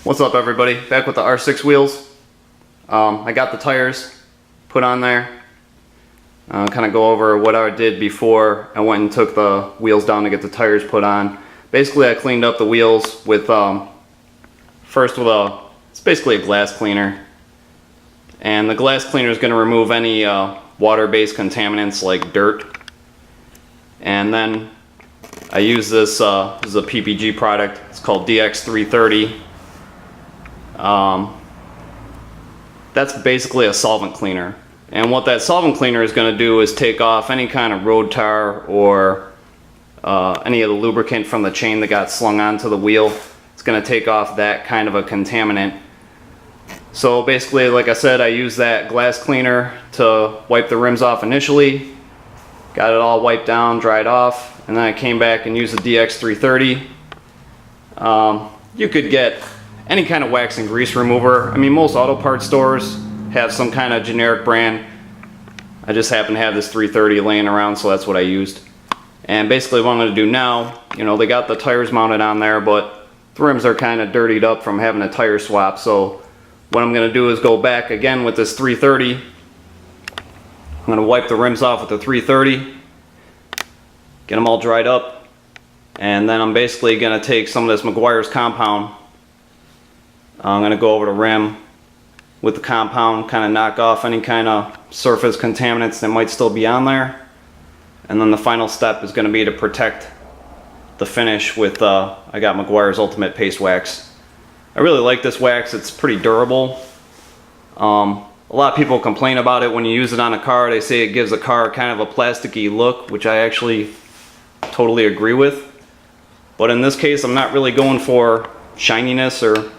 What's up, everybody? Back with the R6 wheels. I got the tires put on there. Kind of go over what I did before I went and took the wheels down to get the tires put on. Basically, I cleaned up the wheels with first with it's basically a glass cleaner, and the glass cleaner is going to remove any water-based contaminants like dirt. And then I use this. This is a PPG product. It's called DX330. That's basically a solvent cleaner, and what that solvent cleaner is going to do is take off any kind of road tar or any of the lubricant from the chain that got slung onto the wheel. It's going to take off that kind of a contaminant. So basically, like I said, I use that glass cleaner to wipe the rims off initially, got it all wiped down, dried off, and then I came back and used the DX330. You could get any kind of wax and grease remover. I mean, most auto parts stores have some kind of generic brand. I just happen to have this 330 laying around, so that's what I used. And basically what I'm going to do now, you know, they got the tires mounted on there, but the rims are kind of dirtied up from having a tire swap. So what I'm going to do is go back again with this 330. I'm going to wipe the rims off with the 330, get them all dried up, and then I'm basically going to take some of this Meguiar's compound. I'm going to go over the rim with the compound, kind of knock off any kind of surface contaminants that might still be on there. And then the final step is going to be to protect the finish with, I got Meguiar's Ultimate Paste Wax. I really like this wax. It's pretty durable. A lot of people complain about it when you use it on a car. They say it gives the car kind of a plasticky look, which I actually totally agree with. But in this case, I'm not really going for shininess or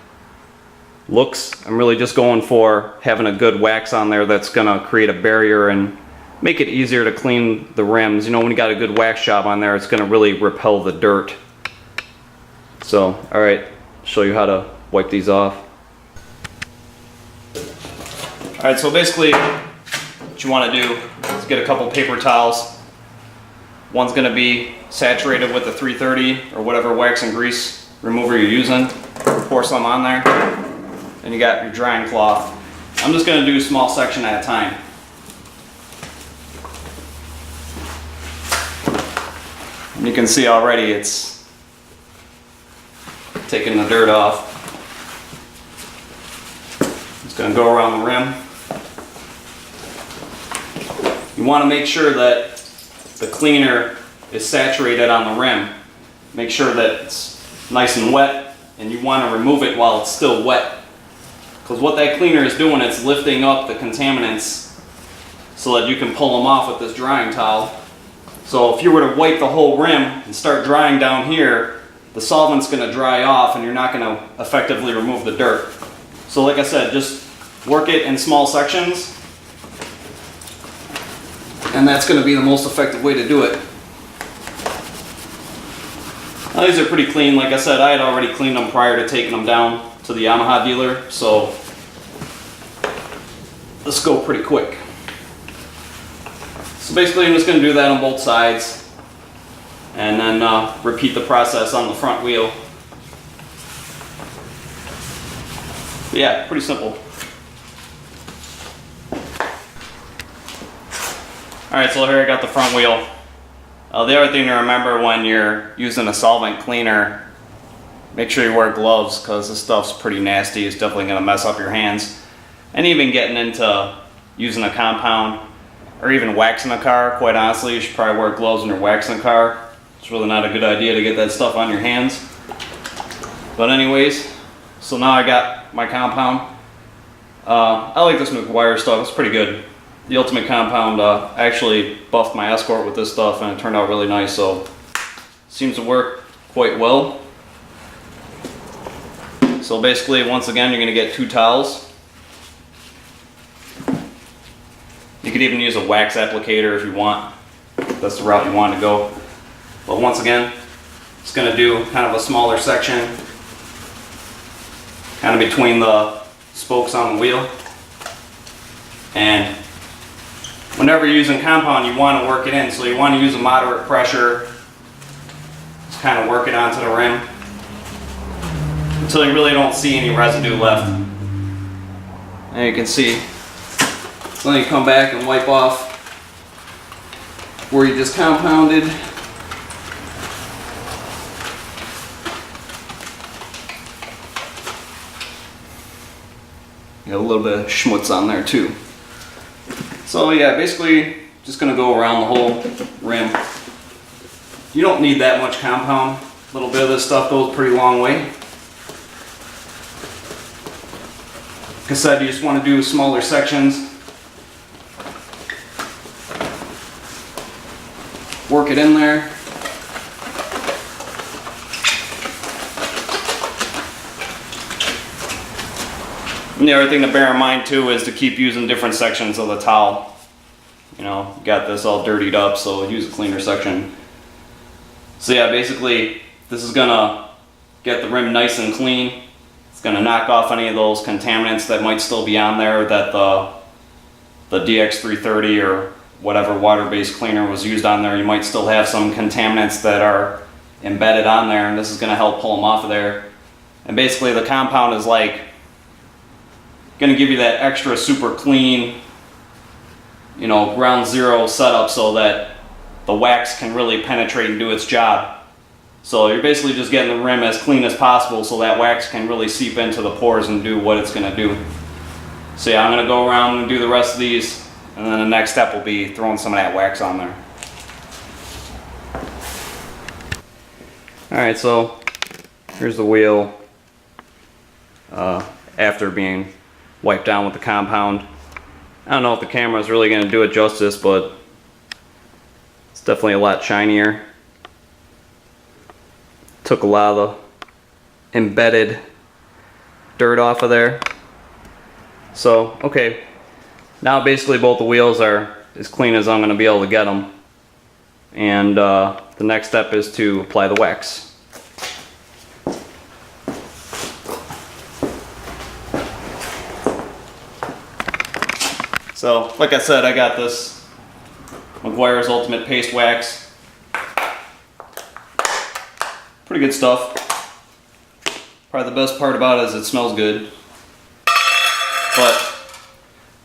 looks. I'm really just going for having a good wax on there that's gonna create a barrier and make it easier to clean the rims. You know, when you got a good wax job on there, it's gonna really repel the dirt. So, alright, show you how to wipe these off. Alright, so basically what you want to do is get a couple paper towels. One's gonna be saturated with the 330 or whatever wax and grease remover you're using. Pour some on there. And you got your drying cloth. I'm just going to do a small section at a time. And you can see already it's taking the dirt off. Just going to go around the rim. You want to make sure that the cleaner is saturated on the rim. Make sure that it's nice and wet, and you want to remove it while it's still wet. Because what that cleaner is doing, it's lifting up the contaminants so that you can pull them off with this drying towel. So if you were to wipe the whole rim and start drying down here, the solvent's going to dry off and you're not going to effectively remove the dirt. So like I said, just work it in small sections, and that's going to be the most effective way to do it. Now these are pretty clean. Like I said, I had already cleaned them prior to taking them down to the Yamaha dealer, so let's go pretty quick. So basically I'm just going to do that on both sides and then repeat the process on the front wheel. But yeah, pretty simple. Alright, so here I got the front wheel. The other thing to remember when you're using a solvent cleaner, make sure you wear gloves, because this stuff's pretty nasty. It's definitely going to mess up your hands. And even getting into using a compound or even waxing a car, quite honestly, you should probably wear gloves when you're waxing a car. It's really not a good idea to get that stuff on your hands. But anyways, so now I got my compound. I like this Meguiar stuff. It's pretty good. The Ultimate Compound, I actually buffed my Escort with this stuff and it turned out really nice, so seems to work quite well. So basically, once again, you're going to get 2 towels. You could even use a wax applicator if you want. If that's the route you want to go. But once again, it's going to do kind of a smaller section, kind of between the spokes on the wheel. And whenever you're using compound, you want to work it in. So you want to use a moderate pressure. Just kind of work it onto the rim. until you really don't see any residue left. And you can see, so then you come back and wipe off where you just compounded. Got a little bit of schmutz on there too. So yeah, basically just gonna go around the whole rim. You don't need that much compound. A little bit of this stuff goes a pretty long way. Like I said, you just want to do smaller sections. Work it in there. And the other thing to bear in mind too is to keep using different sections of the towel. You know, you got this all dirtied up, so use a cleaner section. So yeah, basically this is gonna get the rim nice and clean. It's gonna knock off any of those contaminants that might still be on there that the DX330 or whatever water-based cleaner was used on there. You might still have some contaminants that are embedded on there, and this is gonna help pull them off of there. And basically the compound is like gonna give you that extra super clean, you know, ground zero setup so that the wax can really penetrate and do its job. So you're basically just getting the rim as clean as possible so that wax can really seep into the pores and do what it's gonna do. So yeah, I'm gonna go around and do the rest of these, and then the next step will be throwing some of that wax on there. Alright, so here's the wheel after being wiped down with the compound. I don't know if the camera is really going to do it justice, but it's definitely a lot shinier. Took a lot of the embedded dirt off of there. So, okay, now basically both the wheels are as clean as I'm going to be able to get them. And the next step is to apply the wax. So, like I said, I got this Meguiar's Ultimate Paste Wax. Pretty good stuff. Probably the best part about it is it smells good. But,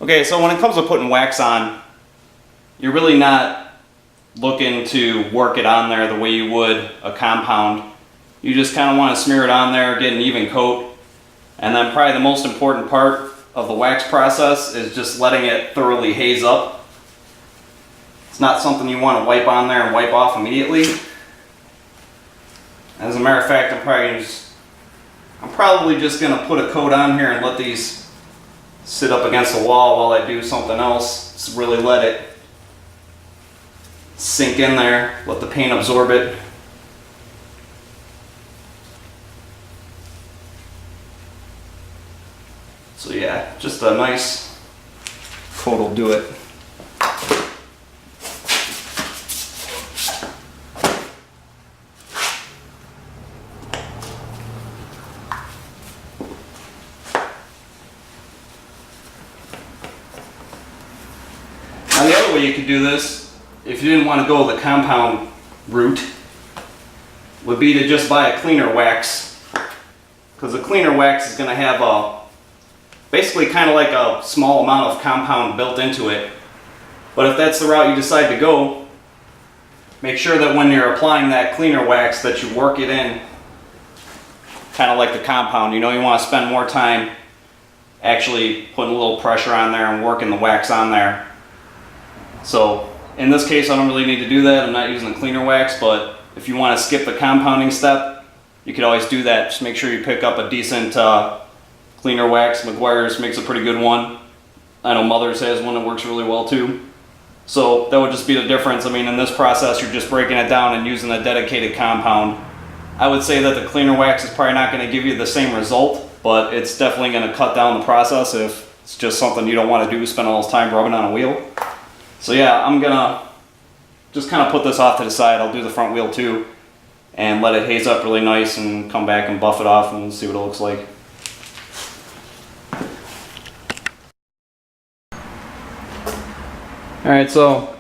okay, so when it comes to putting wax on, you're really not looking to work it on there the way you would a compound. You just kind of want to smear it on there, get an even coat. And then probably the most important part of the wax process is just letting it thoroughly haze up. It's not something you want to wipe on there and wipe off immediately. As a matter of fact, I'm probably just going to put a coat on here and let these sit up against the wall while I do something else. Just really let it sink in there, let the paint absorb it. So yeah, just a nice coat will do it. Now the other way you could do this, if you didn't want to go the compound route, would be to just buy a cleaner wax. Because the cleaner wax is going to have basically kind of like a small amount of compound built into it. But if that's the route you decide to go, make sure that when you're applying that cleaner wax that you work it in kind of like the compound. You know, you want to spend more time actually putting a little pressure on there and working the wax on there. So in this case I don't really need to do that. I'm not using the cleaner wax, but if you want to skip the compounding step, you could always do that. Just make sure you pick up a decent cleaner wax. Meguiar's makes a pretty good one. I know Mother's has one that works really well too. So that would just be the difference. I mean, in this process you're just breaking it down and using a dedicated compound. I would say that the cleaner wax is probably not going to give you the same result, but it's definitely going to cut down the process if it's just something you don't want to do, spend all this time rubbing on a wheel. So yeah, I'm going to just kind of put this off to the side. I'll do the front wheel too and let it haze up really nice and come back and buff it off and see what it looks like. Alright, so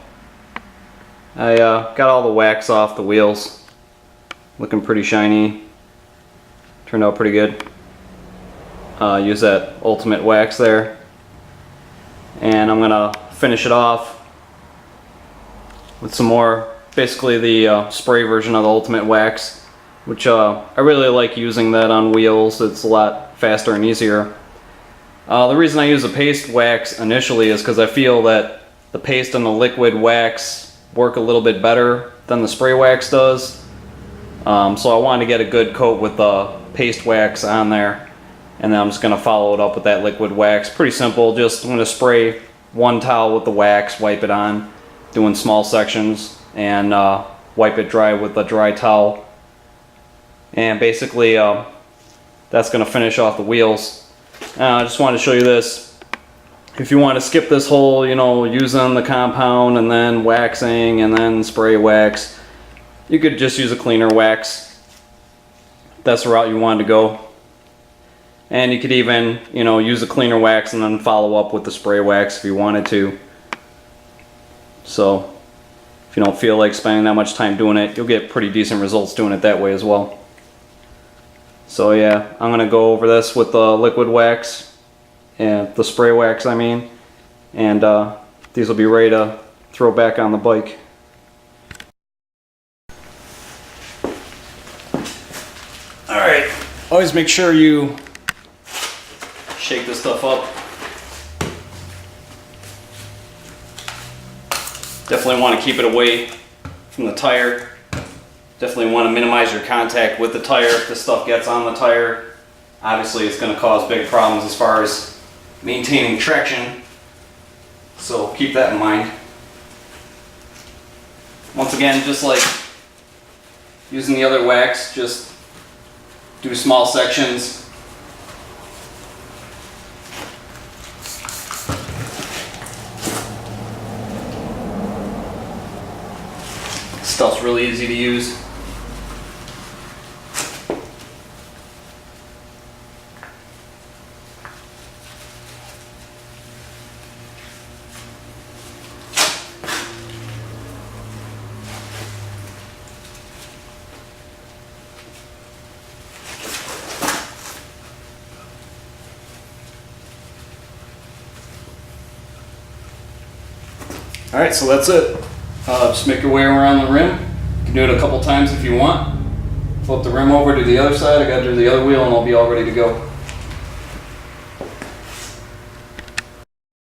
I got all the wax off the wheels. Looking pretty shiny. turned out pretty good. Use that ultimate wax there. And I'm gonna finish it off with some more, basically the spray version of the ultimate wax, which I really like using that on wheels. It's a lot faster and easier. The reason I use the paste wax initially is because I feel that the paste and the liquid wax work a little bit better than the spray wax does. So I wanted to get a good coat with the paste wax on there, and then I'm just going to follow it up with that liquid wax. Pretty simple. Just I'm going to spray one towel with the wax, wipe it on, doing small sections, and wipe it dry with a dry towel. And basically that's going to finish off the wheels. I just wanted to show you this. If you want to skip this whole, using the compound and then waxing and then spray wax, you could just use a cleaner wax. That's the route you wanted to go. And you could even, use a cleaner wax and then follow up with the spray wax if you wanted to. So if you don't feel like spending that much time doing it, you'll get pretty decent results doing it that way as well. So yeah, I'm going to go over this with the liquid wax, and the spray wax I mean, and these will be ready to throw back on the bike. Alright, always make sure you shake this stuff up. Definitely want to keep it away from the tire. Definitely want to minimize your contact with the tire. If this stuff gets on the tire, obviously it's going to cause big problems as far as maintaining traction. So keep that in mind. Once again, just like using the other wax, just do small sections. Stuff's really easy to use. Alright, so that's it. Just make your way around the rim. You can do it a couple times if you want. Flip the rim over to the other side. I gotta do the other wheel and I'll be all ready to go.